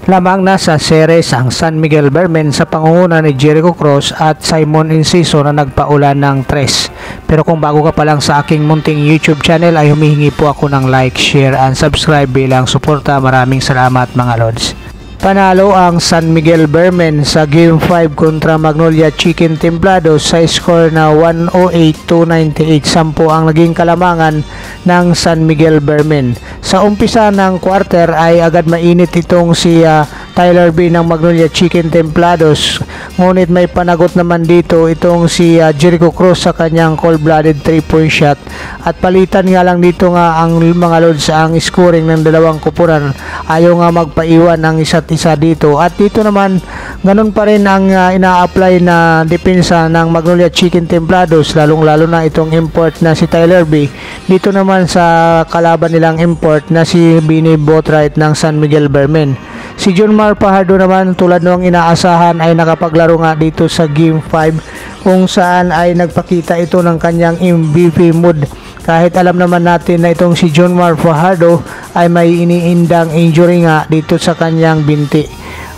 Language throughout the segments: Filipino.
Lamang na sa series ang San Miguel Bearmen sa pangunguna ni Jericho Cross at Simon Enciso na nagpaulan ng 3. Pero kung bago ka pa lang sa aking munting YouTube channel ay humihingi po ako ng like, share and subscribe bilang suporta. Maraming salamat mga lods. Panalo ang San Miguel Bearmen sa Game 5 kontra Magnolia Chicken Templados sa score na 108-298. 10 ang naging kalamangan ng San Miguel Bearmen. Sa umpisa ng quarter ay agad mainit itong si Tyler B ng Magnolia Chicken Templados. Ngunit may panagot naman dito itong si Jericho Cross sa kanyang cold-blooded 3-point shot. At palitan nga lang dito nga ang mga lods ang scoring ng dalawang kupunan. Ayaw nga magpaiwan ang isa't isa dito. At dito naman ganun pa rin ang ina-apply na depensa ng Magnolia Chicken Templados, lalong lalo na itong import na si Tyler B. Dito naman sa kalaban nilang import na si Benny Boatwright ng San Miguel Bearmen. Si John Mar Fajardo naman tulad ng inaasahan ay nakapaglaro nga dito sa Game 5 kung saan ay nagpakita ito ng kanyang MVP mood. Kahit alam naman natin na itong si John Mar Fajardo ay may iniindang injury nga dito sa kanyang binti.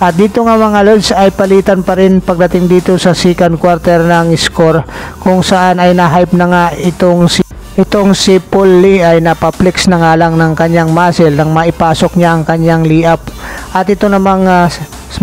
At dito nga mga lods ay palitan pa rin pagdating dito sa second quarter ng score kung saan ay na-hype na nga itong si Paul Lee ay napaplex na nga lang ng kanyang muscle nang maipasok niya ang kanyang layup. At ito namang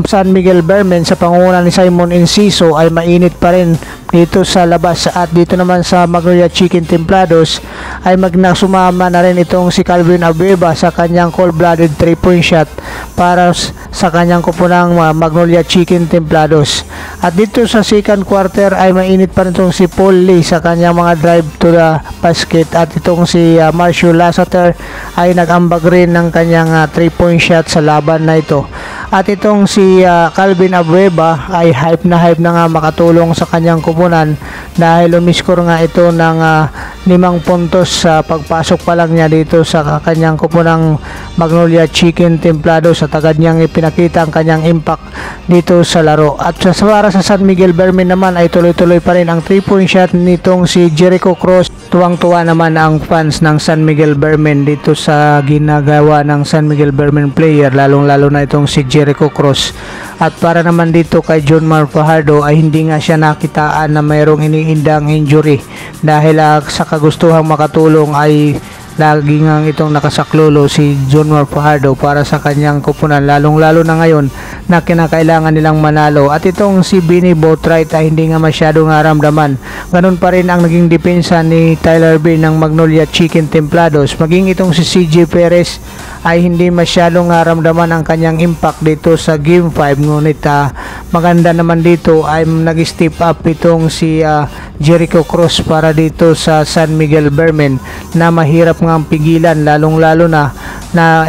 San Miguel Bearmen sa pangunguna ni Simon Enciso ay mainit pa rin dito sa labas. At dito naman sa Magnolia Chicken Templados ay sumama na rin itong si Calvin Abueva sa kanyang cold-blooded 3-point shot para sa kanyang kupunang Magnolia Chicken Templados. At dito sa second quarter ay mainit pa rin itong si Paul Lee sa kanyang mga drive to the basket. At itong si Marcio Lasater ay nag-ambag rin ng kanyang 3-point shot sa laban na ito. At itong si Calvin Abueva ay hype na nga makatulong sa kanyang kupunan dahil umiskor nga ito ng 5 puntos sa pagpasok pa lang niya dito sa kanyang kupunang Magnolia Chicken Templados at agad niyang ipinakita ang kanyang impact dito sa laro. At para sa San Miguel Bearmen naman ay tuloy-tuloy pa rin ang 3-point shot nitong si Jericho Cross. Tuwang-tuwa naman ang fans ng San Miguel Bearmen dito sa ginagawa ng San Miguel Bearmen player, lalong-lalo na itong si Jericho Cross. At para naman dito kay John Mar Fajardo ay hindi nga siya nakitaan na mayroong iniindang injury dahil sa kagustuhang makatulong ay lagi nga itong nakasaklolo si John Mar Fajardo para sa kanyang kupunan, lalong-lalo na ngayon na kinakailangan nilang manalo. At itong si Benny Boatwright ay hindi nga masyadong naramdaman. Ganun pa rin ang naging depensa ni Tyler B ng Magnolia Chicken Templados. Maging itong si CJ Perez ay hindi masyadong naramdaman ang kanyang impact dito sa Game 5. Ngunit maganda naman dito ay nag-step up itong si Jericho Cross para dito sa San Miguel Bearmen na mahirap nga ang pigilan, lalong-lalo na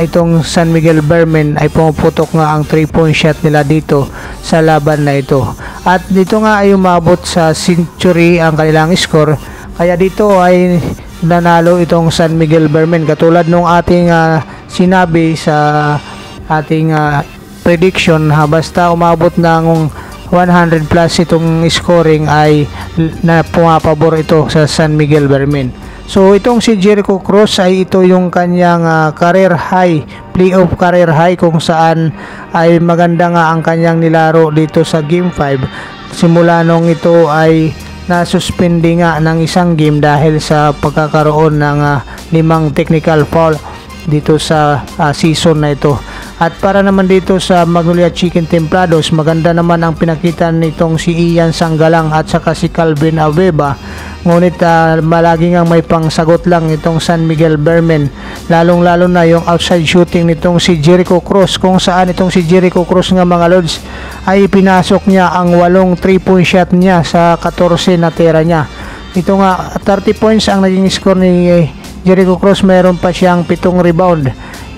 itong San Miguel Bearmen ay pumuputok nga ang 3-point shot nila dito sa laban na ito. At dito nga ay umabot sa century ang kanilang score, kaya dito ay nanalo itong San Miguel Bearmen katulad nung ating sinabi sa ating prediction. Basta umabot ng 100 plus itong scoring ay na pumapabor ito sa San Miguel Bearmen. So itong si Jericho Cross ay ito yung kanyang career high, playoff career high, kung saan ay maganda nga ang kanyang nilaro dito sa Game 5 simula nung ito ay nasuspindi nga ng isang game dahil sa pagkakaroon ng 5 technical foul dito sa season na ito. At para naman dito sa Magnolia Chicken Templados, maganda naman ang pinakita nitong si Ian Sanggalang at saka si Calvin Abueva. Ngunit malagi nga may pangsagot lang itong San Miguel Bearmen, lalong-lalo na yung outside shooting nitong si Jericho Cross, kung saan itong si Jericho Cross nga mga lods ay pinasok niya ang 8 3-point shot niya sa 14 na tira niya. Ito nga 30 points ang naging score ni Jericho Cross, mayroon pa siyang 7 rebound,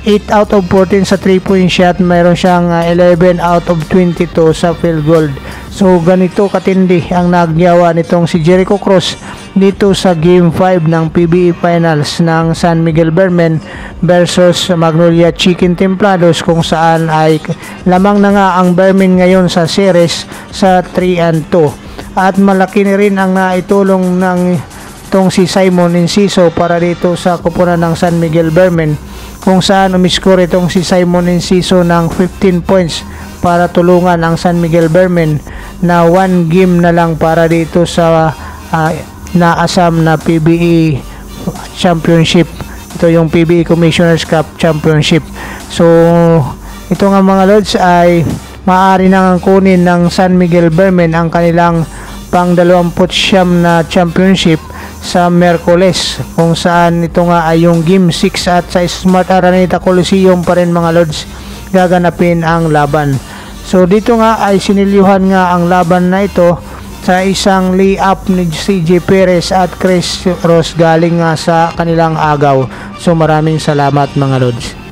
8 out of 14 sa 3-point shot, mayroon siyang 11 out of 22 sa field goal. So ganito katindi ang nagyawa nitong si Jericho Cross dito sa Game 5 ng PBA Finals ng San Miguel Bearmen versus Magnolia Chicken Templados, kung saan ay lamang na nga ang Bearmen ngayon sa series sa 3-2. At malaki na rin ang naitulong ng itong si Simon Enciso para dito sa kupunan ng San Miguel Bearmen kung saan umiscore itong si Simon Enciso ng 15 points para tulungan ang San Miguel Bearmen na 1 game na lang para dito sa naasam na PBA Championship. Ito yung PBA Commissioners Cup Championship. So ito nga mga lods ay maaari nang kunin ng San Miguel Bearmen ang kanilang pang 29 na championship sa Merkoles, kung saan ito nga ay yung Game 6 at sa Smart Araneta Coliseum pa rin mga lods gaganapin ang laban. So dito nga ay sinilyuhan nga ang laban na ito sa isang lay-up ni CJ Perez at Chris Ross galing nga sa kanilang agaw. So maraming salamat mga lods.